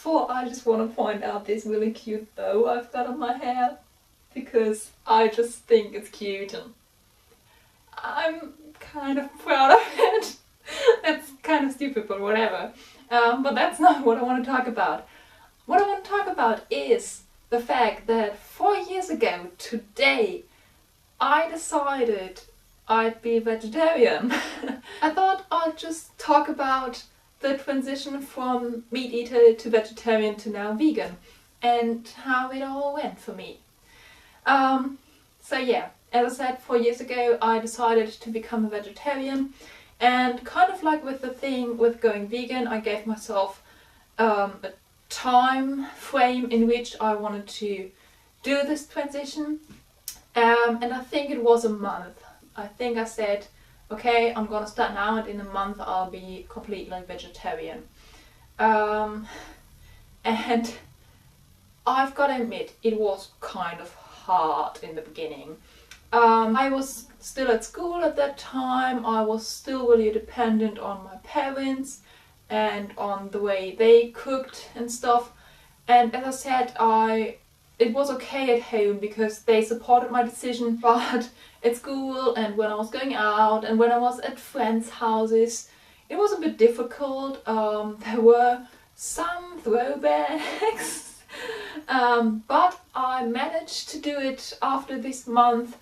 First of all, I just want to point out this really cute bow I've got on my hair, because I just think it's cute and I'm kind of proud of it. That's kind of stupid, but whatever. But that's not what I want to talk about. What I want to talk about is the fact that 4 years ago today I decided I'd be vegetarian. I thought I'd just talk about the transition from meat eater to vegetarian to now vegan and how it all went for me. So yeah, as I said, 4 years ago I decided to become a vegetarian, and kind of like with the thing with going vegan, I gave myself a time frame in which I wanted to do this transition, and I think it was a month. I think I said, okay, I'm gonna start now and in a month I'll be completely vegetarian. And I've got to admit, it was kind of hard in the beginning. I was still at school at that time. I was still really dependent on my parents and on the way they cooked and stuff. And as I said, it was okay at home because they supported my decision, but at school and when I was going out and when I was at friends' houses, it was a bit difficult. There were some throwbacks, but I managed to do it after this month.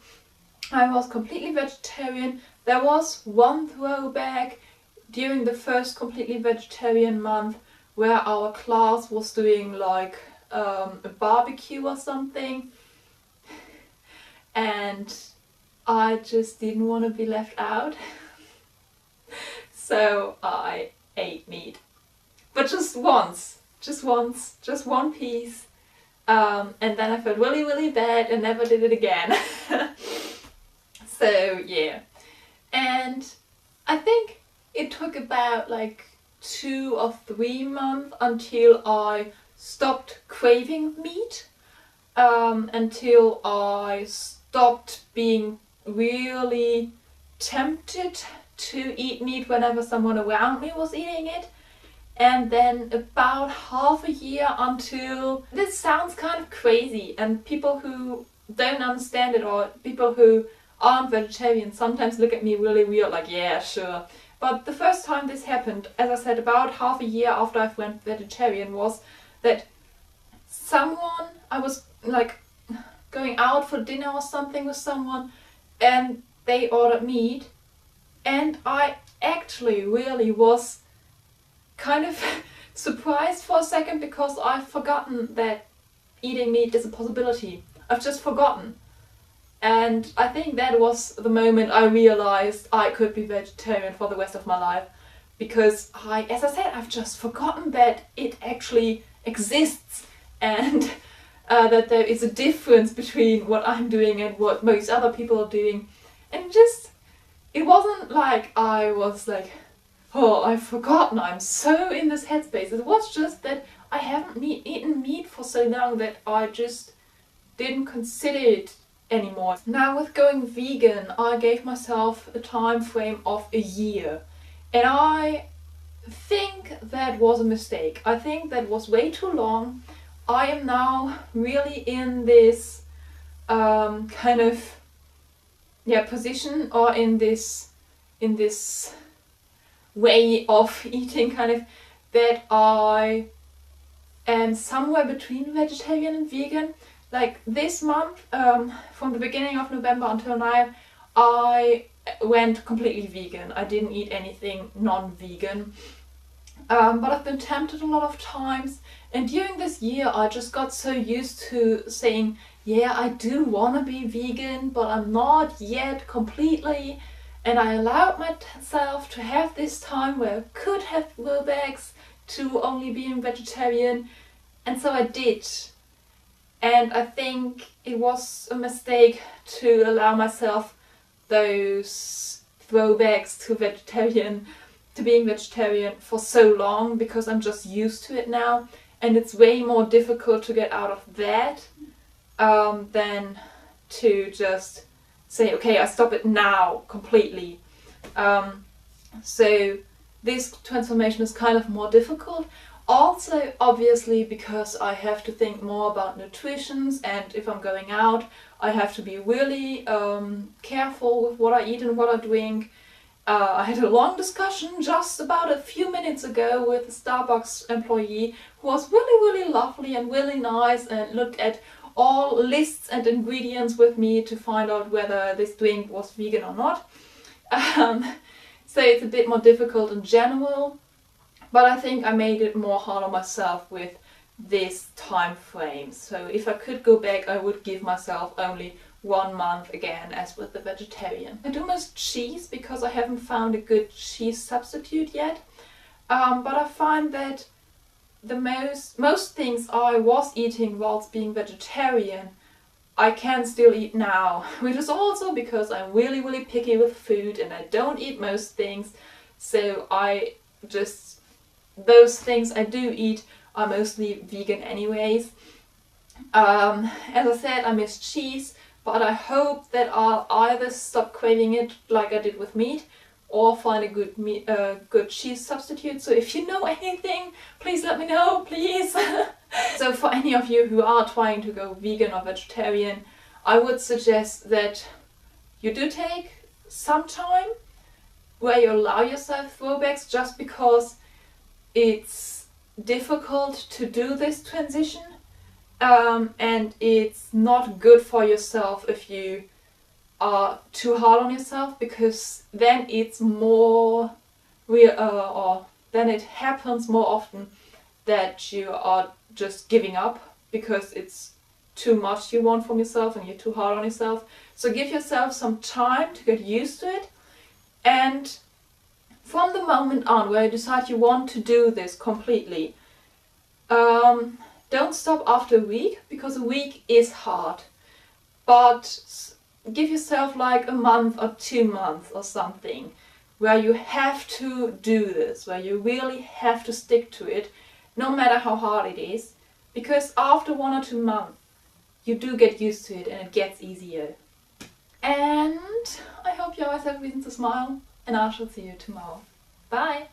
I was completely vegetarian. There was one throwback during the first completely vegetarian month where our class was doing like a barbecue or something, and I just didn't want to be left out. So I ate meat, but just once, just one piece, and then I felt really bad and never did it again. So yeah, and I think it took about like 2 or 3 months until I stopped craving meat, until I stopped being really tempted to eat meat whenever someone around me was eating it. And then about half a year until, this sounds kind of crazy, and people who don't understand it or people who aren't vegetarian sometimes look at me really weird, like, yeah, sure. But the first time this happened, as I said, about half a year after I went vegetarian, was that I was like going out for dinner or something with someone, and they ordered meat, and I actually really was kind of surprised for a second, because I've forgotten that eating meat is a possibility. I've just forgotten. And I think that was the moment I realized I could be vegetarian for the rest of my life, because as I said, I've just forgotten that it actually exists, and that there is a difference between what I'm doing and what most other people are doing. And it wasn't like I was like, oh, I've forgotten, I'm so in this headspace. It was just that I haven't eaten meat for so long that I just didn't consider it anymore. Now with going vegan, I gave myself a time frame of a year, and I think that was a mistake. I think that was way too long. I am now really in this kind of position, or in this way of eating, kind of, that I am somewhere between vegetarian and vegan. Like this month, from the beginning of November until now, I went completely vegan. I didn't eat anything non-vegan. But I've been tempted a lot of times, and during this year I just got so used to saying, yeah, I do want to be vegan, but I'm not yet completely. And I allowed myself to have this time where I could have throwbacks to only being vegetarian, and so I did. And I think it was a mistake to allow myself those throwbacks to being vegetarian for so long, because I'm just used to it now, and it's way more difficult to get out of that than to just say, okay, I stop it now completely. So this transformation is kind of more difficult. Also, obviously, because I have to think more about nutrition, and if I'm going out, I have to be really careful with what I eat and what I drink. I had a long discussion just about a few minutes ago with a Starbucks employee who was really lovely and really nice and looked at all lists and ingredients with me to find out whether this drink was vegan or not. So it's a bit more difficult in general, but I think I made it more hard on myself with this time frame. So if I could go back, I would give myself only 1 month again, as with the vegetarian. I do miss cheese because I haven't found a good cheese substitute yet, but I find that the most things I was eating whilst being vegetarian I can still eat now, which is also because I'm really picky with food and I don't eat most things, so those things I do eat are mostly vegan anyways. As I said, I miss cheese, but I hope that I'll either stop craving it like I did with meat or find a good cheese substitute. So if you know anything, please let me know, please. So for any of you who are trying to go vegan or vegetarian, I would suggest that you do take some time where you allow yourself throwbacks, just because it's difficult to do this transition, and it's not good for yourself if you are too hard on yourself, because then it's more or then it happens more often that you are just giving up because it's too much you want from yourself and you're too hard on yourself. So give yourself some time to get used to it, and from the moment on where you decide you want to do this completely, don't stop after a week, because a week is hard, but give yourself like a month or 2 months or something where you have to do this, where you really have to stick to it, no matter how hard it is, because after 1 or 2 months you do get used to it and it gets easier. And I hope you always have reason to smile, and I shall see you tomorrow. Bye!